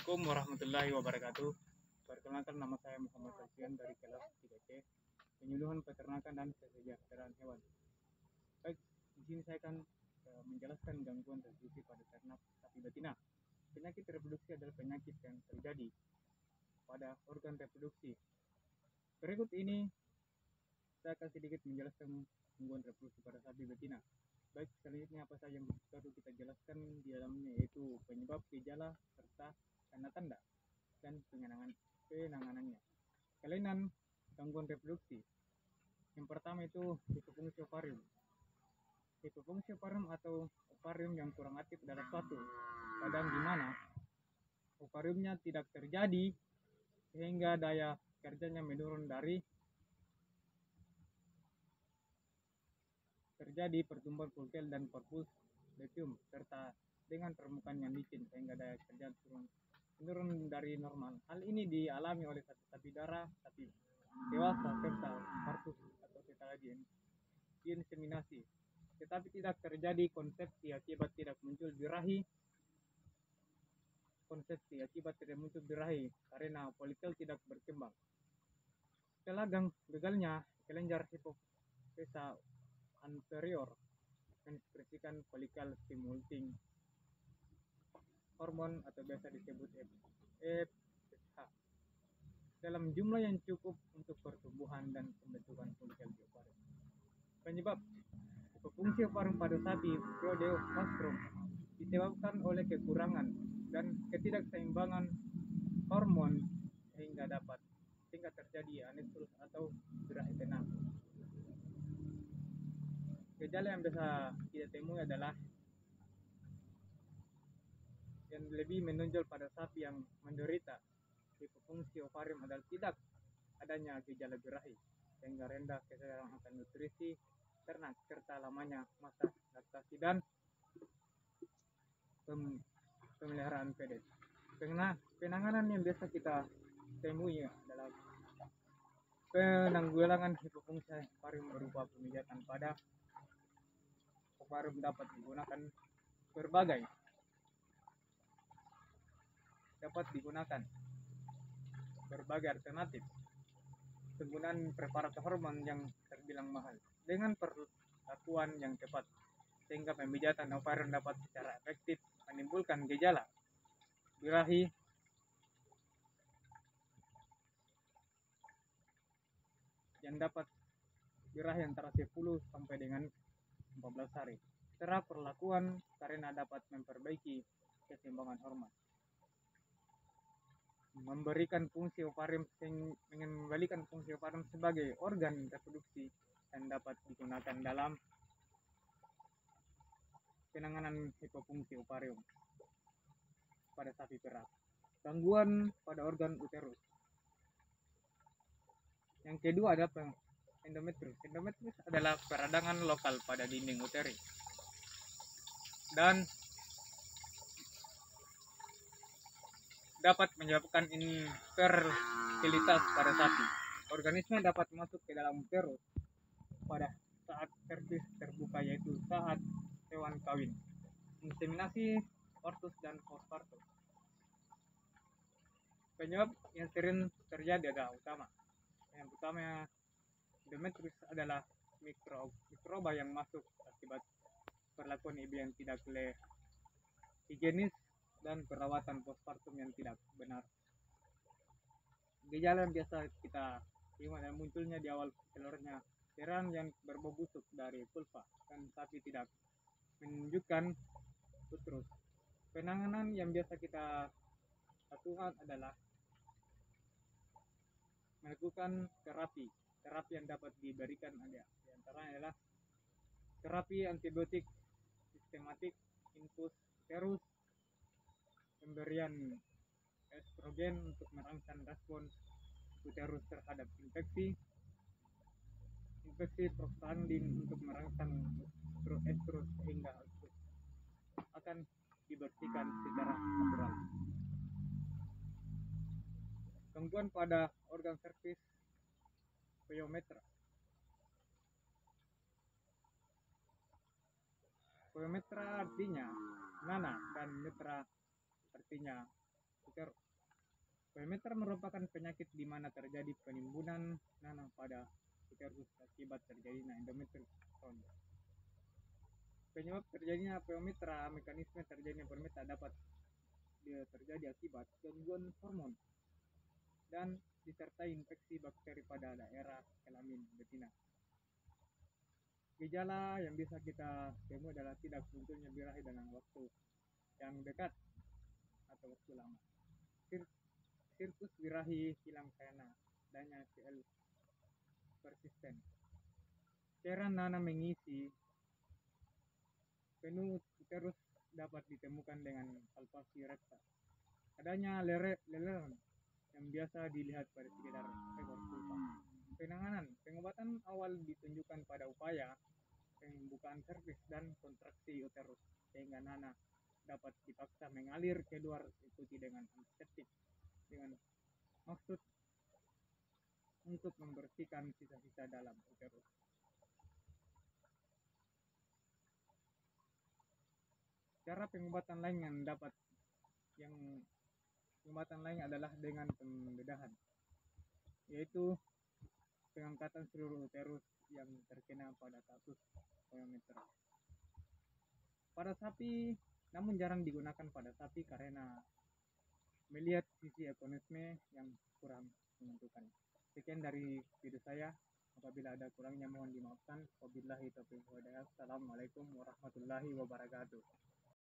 Assalamualaikum warahmatullahi wabarakatuh. Perkenalkan, nama saya Muhammad Alfian dari kelas 3C, penyuluhan peternakan dan kesejahteraan hewan. Baik, di sini saya akan menjelaskan gangguan reproduksi pada ternak sapi betina. Penyakit reproduksi adalah penyakit yang terjadi pada organ reproduksi. Berikut ini saya akan sedikit menjelaskan gangguan reproduksi pada sapi betina. Baik, selanjutnya apa saja yang perlu kita jelaskan di dalamnya, yaitu penyebab, gejala, serta tanda-tanda dan penanganannya. Kelainan gangguan reproduksi. Yang pertama itu hipofungsi ovarium. Hipofungsi ovarium atau ovarium yang kurang aktif adalah suatu keadaan di mana ovariumnya tidak terjadi sehingga daya kerjanya menurun dari terjadi pertumbuhan follikel dan korpus luteum serta dengan permukaan yang licin sehingga daya kerja menurun dari normal. Hal ini dialami oleh sapi darah, sapi dewasa serta partus atau setelah diinseminasi. Tetapi tidak terjadi konsepsi akibat tidak muncul birahi. Konsepsi akibat tidak muncul birahi karena folikel tidak berkembang. Setelah gagalnya kelenjar hipofisa anterior mengekspresikan folikel stimulating hormon atau biasa disebut FSH dalam jumlah yang cukup untuk pertumbuhan dan pembentukan folikel di ovarium. Penyebab hipofungsi ovarium pada sapi Prodeoostrum disebabkan oleh kekurangan dan ketidakseimbangan hormon sehingga terjadi anestrus atau birahi tenang. Gejala yang biasa kita temui adalah yang lebih menonjol pada sapi yang menderita hipofungsi ovarium adalah tidak adanya gejala birahi sehingga rendah kesadaran akan nutrisi ternak serta lamanya masa laktasi dan pemeliharaan pedes. Penanganan yang biasa kita temui adalah penanggulangan hipofungsi ovarium berupa pemijatan pada ovarium dapat digunakan berbagai alternatif. Penggunaan preparat hormon yang terbilang mahal dengan perlakuan yang tepat sehingga pemijatan ovarium dapat secara efektif menimbulkan gejala birahi yang dapat birahi antara 10 sampai dengan 14 hari. Secara perlakuan karena dapat memperbaiki keseimbangan hormon, memberikan fungsi ovarium, mengembalikan fungsi ovarium sebagai organ reproduksi dan dapat digunakan dalam penanganan hipofungsi ovarium pada sapi perah. Gangguan pada organ uterus. Yang kedua adalah endometrius. Endometrius adalah peradangan lokal pada dinding uterus dan dapat menyebabkan infertilitas pada sapi. Organisme dapat masuk ke dalam uterus pada saat cervix terbuka, yaitu saat hewan kawin, inseminasi, partus dan postpartum. Penyebab yang sering terjadi adalah yang utama endometrius adalah mikroba yang masuk akibat perlakuan ibu yang tidak higienis dan perawatan postpartum yang tidak benar. Gejala yang biasa kita lihat dan munculnya di awal telurnya cairan yang berbau busuk dari vulva dan sapi tidak menunjukkan uterus. Penanganan yang biasa kita lakukan adalah melakukan terapi yang dapat diberikan di antaranya adalah terapi antibiotik sistematik, infus uterus, pemberian estrogen untuk merangsang respon uterus terhadap infeksi prostaglandin untuk merangsang estrus sehingga uterus akan dibersihkan secara natural. Gangguan pada organ serviks pyometra. Pyometra artinya nana dan metra artinya uterus. Pyometra merupakan penyakit di mana terjadi penimbunan nanah pada uterus akibat terjadinya endometriosis. Penyebab terjadinya pyometra, mekanisme terjadinya pyometra dapat terjadi akibat gangguan hormon dan disertai infeksi bakteri pada daerah kelamin betina. Gejala yang bisa kita temui adalah tidak munculnya birahi dalam waktu yang dekat atau waktu lama. Sirkus birahi hilang karena adanya CL persisten. Cairan nanah mengisi penuh uterus dapat ditemukan dengan palpasi rekta. Adanya leleran yang biasa dilihat pada sekitar ekor vulva. Penanganan, pengobatan awal ditunjukkan pada upaya pembukaan serviks dan kontraksi uterus sehingga nanah dapat dipaksa mengalir keluar, ikuti dengan antiseptik dengan maksud untuk membersihkan sisa-sisa dalam uterus. Cara pengobatan lain pengobatan lain adalah dengan pembedahan, yaitu pengangkatan seluruh uterus yang terkena pada kasus pyometra. Pada sapi, namun jarang digunakan pada sapi karena melihat sisi ekonomisme yang kurang menentukan. Sekian dari video saya. Apabila ada kurangnya mohon dimaafkan. Wabillahi taufiq wal hidayah. Assalamualaikum warahmatullahi wabarakatuh.